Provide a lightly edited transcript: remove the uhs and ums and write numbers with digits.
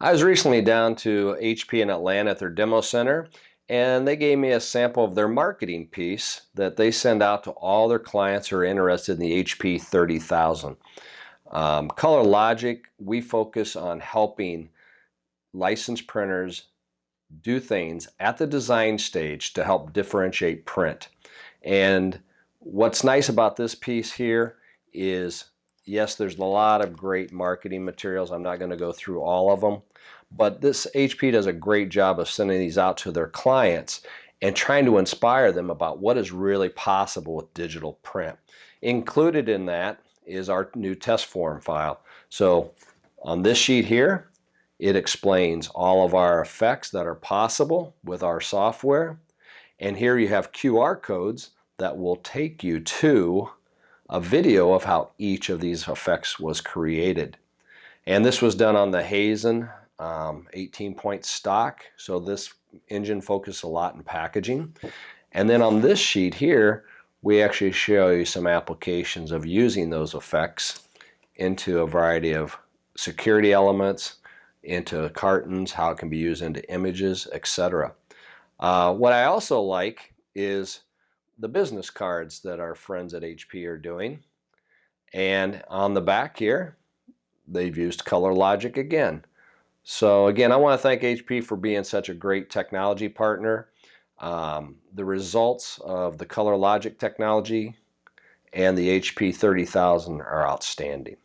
I was recently down to HP in Atlanta at their demo center, and they gave me a sample of their marketing piece that they send out to all their clients who are interested in the HP 30,000. Color Logic, we focus on helping licensed printers do things at the design stage to help differentiate print. And what's nice about this piece here is, yes, there's a lot of great marketing materials. I'm not going to go through all of them, but this HP does a great job of sending these out to their clients and trying to inspire them about what is really possible with digital print. Included in that is our new test form file. So on this sheet here, it explains all of our effects that are possible with our software. And here you have QR codes that will take you to a video of how each of these effects was created. And this was done on the Hazen 18-point stock. So this engine focused a lot in packaging. And then on this sheet here, we actually show you some applications of using those effects into a variety of security elements, into cartons, how it can be used into images, etc. What I also like is the business cards that our friends at HP are doing. And on the back here, they've used Color Logic again. So again, I want to thank HP for being such a great technology partner. The results of the Color Logic technology and the HP 30,000 are outstanding.